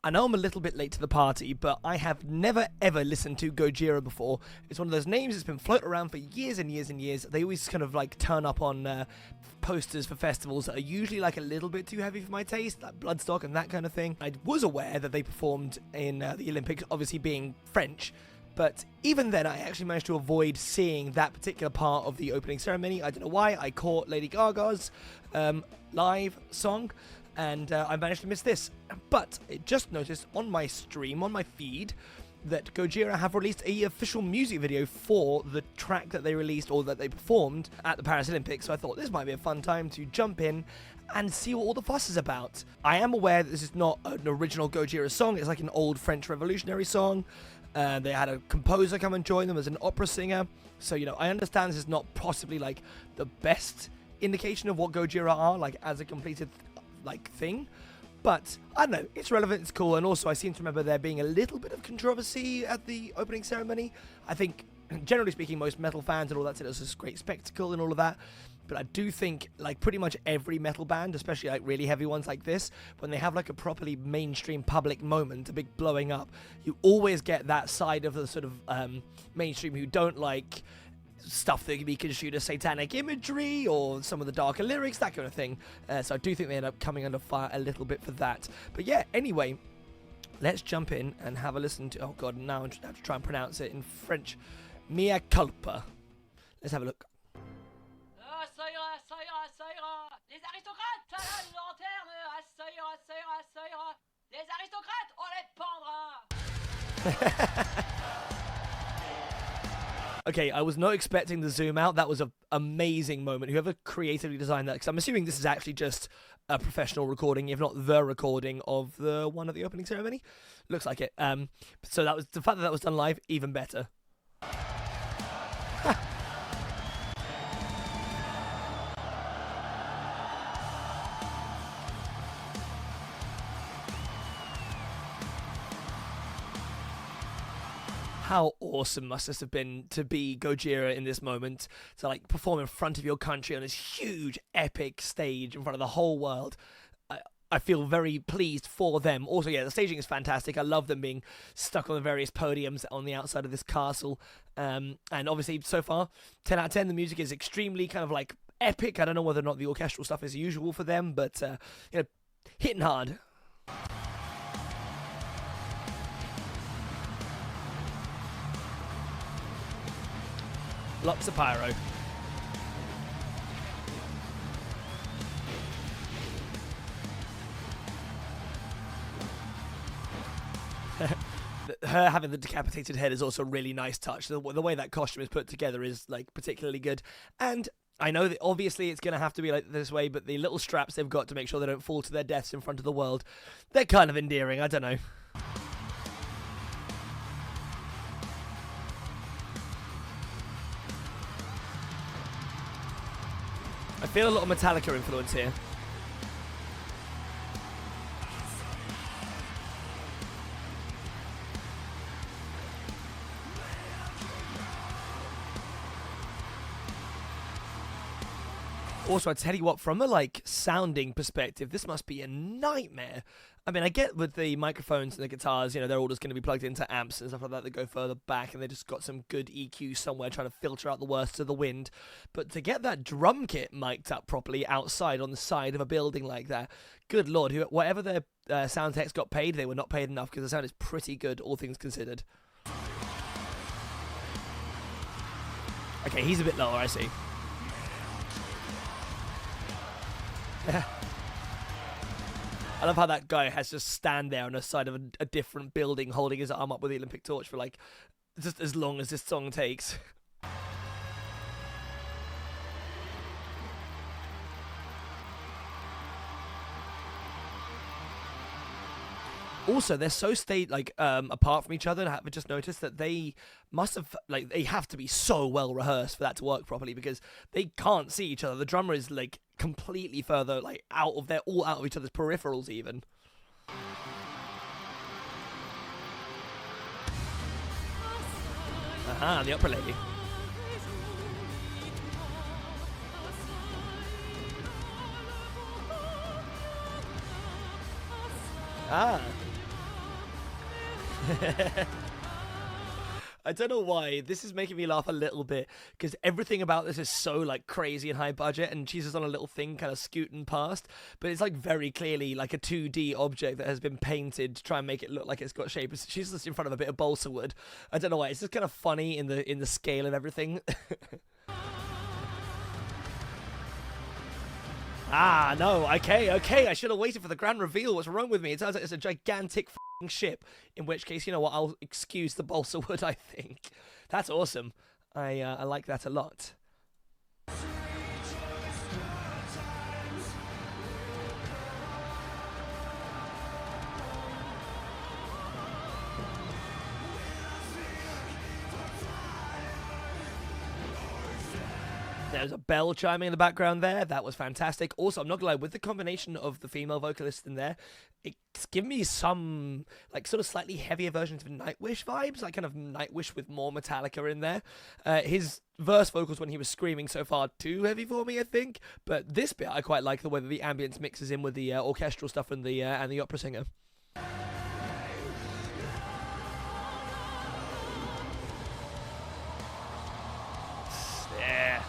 I know I'm a little bit late to the party, but I have never ever listened to Gojira before. It's one of those names that's been floating around for years and years and years. They always kind of like turn up on posters for festivals that are usually like a little bit too heavy for my taste, like Bloodstock and that kind of thing. I was aware that they performed in the Olympics, obviously being French, but even then I actually managed to avoid seeing that particular part of the opening ceremony. I don't know why. I caught Lady Gaga's live song, and I managed to miss this. But I just noticed on my stream, on my feed, that Gojira have released a official music video for the track that they released or that they performed at the Paris Olympics. So I thought this might be a fun time to jump in and see what all the fuss is about. I am aware that this is not an original Gojira song. It's like an old French revolutionary song. They had a composer come and join them as an opera singer. So, you know, I understand this is not possibly like the best indication of what Gojira are, like as a completed like thing. But I don't know, it's relevant, it's cool, and also I seem to remember there being a little bit of controversy at the opening ceremony. I think, generally speaking, most metal fans and all that said it was a great spectacle and all of that. But I do think, like, pretty much every metal band, especially, like, really heavy ones like this, when they have, like, a properly mainstream public moment, a big blowing up, you always get that side of the sort of mainstream who don't like stuff that can be construed as satanic imagery or some of the darker lyrics, that kind of thing. So I do think they end up coming under fire a little bit for that. But yeah, anyway, let's jump in and have a listen to... Oh, God, now I have to try and pronounce it in French. Mea Culpa. Let's have a look. Ça ira, ça ira, ça ira. Les aristocrates à la lanterne. Ça ira, ça ira, ça ira. Les aristocrates, on les pendra. Okay, I was not expecting the zoom out. That was an amazing moment. Whoever creatively designed that, because I'm assuming this is actually just a professional recording, if not the recording of the one at the opening ceremony. Looks like it. So that was the fact that that was done live, even better. How awesome must this have been to be Gojira in this moment, to like perform in front of your country on this huge epic stage in front of the whole world. I feel very pleased for them. Also, yeah, the staging is fantastic. I love them being stuck on the various podiums on the outside of this castle. And obviously, so far, 10 out of 10, the music is extremely kind of like epic. I don't know whether or not the orchestral stuff is usual for them, but, you know, hitting hard. Lots of pyro. Her having the decapitated head is also a really nice touch. The way that costume is put together is like particularly good. And I know that obviously it's going to have to be like this way, but the little straps they've got to make sure they don't fall to their deaths in front of the world, they're kind of endearing. I don't know. I feel a lot of Metallica influence here. Also, I tell you what, from a like sounding perspective, this must be a nightmare. I mean, I get with the microphones and the guitars, you know, they're all just going to be plugged into amps and stuff like that go further back, and they just got some good EQ somewhere trying to filter out the worst of the wind. But to get that drum kit mic'd up properly outside on the side of a building like that, good lord, whatever their sound techs got paid, they were not paid enough, because the sound is pretty good, all things considered. Okay, he's a bit lower, I see. I love how that guy has to stand there on the side of a different building holding his arm up with the Olympic torch for like just as long as this song takes. Also, they're so apart from each other. I've just noticed that they must have, like, they have to be so well rehearsed for that to work properly, because they can't see each other. The drummer is like completely further, like they're all out of each other's peripherals even. Aha, the opera lady. Ah. I don't know why. This is making me laugh a little bit because everything about this is so like crazy and high budget, and she's just on a little thing kind of scooting past, but it's like very clearly like a 2D object that has been painted to try and make it look like it's got shape. She's just in front of a bit of balsa wood. I don't know why. It's just kind of funny in the scale of everything. Ah, no, okay, I should have waited for the grand reveal. What's wrong with me? It sounds like it's a gigantic ship, in which case, you know what, I'll excuse the balsa wood, I think. That's awesome. I like that a lot. There's a bell chiming in the background there. That was fantastic. Also, I'm not gonna lie, with the combination of the female vocalist in there, it's giving me some, like, sort of slightly heavier versions of Nightwish vibes, like kind of Nightwish with more Metallica in there. His verse vocals when he was screaming so far too heavy for me, I think. But this bit, I quite like the way that the ambience mixes in with the orchestral stuff and the opera singer. Yeah.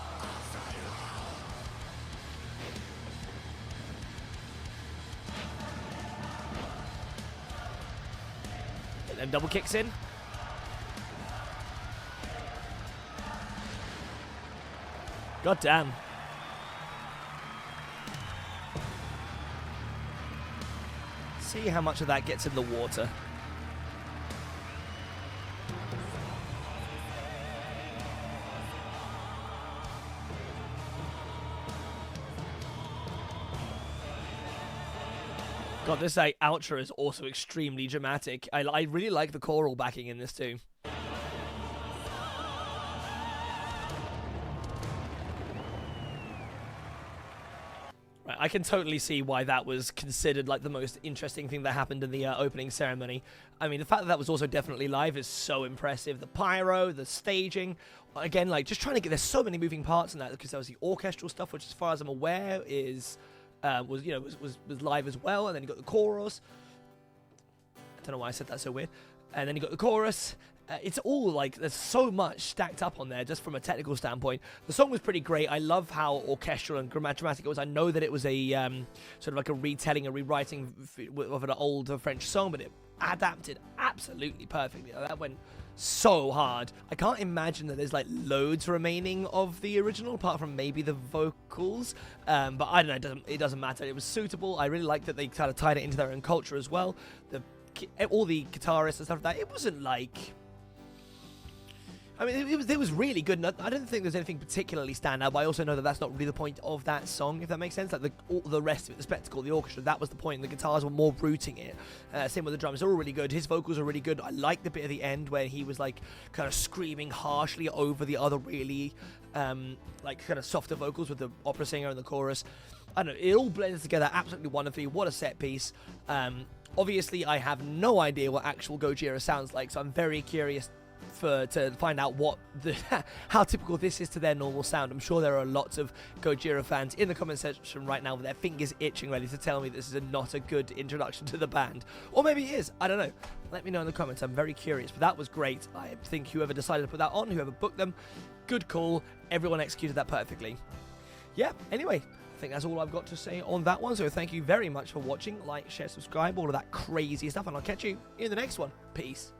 And double kicks in. God damn. See how much of that gets in the water. God, this outro is also extremely dramatic. I really like the choral backing in this too. Right, I can totally see why that was considered like the most interesting thing that happened in the opening ceremony. I mean, the fact that that was also definitely live is so impressive. The pyro, the staging, again, like just trying to get. There's so many moving parts in that because there was the orchestral stuff, which, as far as I'm aware, was live as well, and then you got the chorus. I don't know why I said that so weird. And then you got the chorus. It's all like there's so much stacked up on there just from a technical standpoint. The song was pretty great. I love how orchestral and dramatic it was. I know that it was a sort of like a retelling, a rewriting of an old French song, but it adapted absolutely perfectly. That went so hard. I can't imagine that there's like loads remaining of the original apart from maybe the vocals, but I don't know, it doesn't matter. It was suitable. I really like that they kind of tied it into their own culture as well. All the guitarists and stuff like that, it wasn't like, I mean, it was really good. I don't think there's anything particularly stand out, but I also know that that's not really the point of that song, if that makes sense. Like all the rest of it, the spectacle, the orchestra, that was the point. The guitars were more rooting it. Same with the drums. They're all really good. His vocals are really good. I like the bit at the end where he was like kind of screaming harshly over the other really like kind of softer vocals with the opera singer and the chorus. I don't know. It all blends together absolutely wonderfully. What a set piece. Obviously, I have no idea what actual Gojira sounds like, so I'm very curious to find out what how typical this is to their normal sound. I'm sure there are lots of Gojira fans in the comment section right now with their fingers itching ready to tell me this is not a good introduction to the band. Or maybe it is. I don't know. Let me know in the comments. I'm very curious. But that was great. I think whoever decided to put that on, whoever booked them, good call. Everyone executed that perfectly. Yeah, anyway, I think that's all I've got to say on that one. So thank you very much for watching. Like, share, subscribe, all of that crazy stuff. And I'll catch you in the next one. Peace.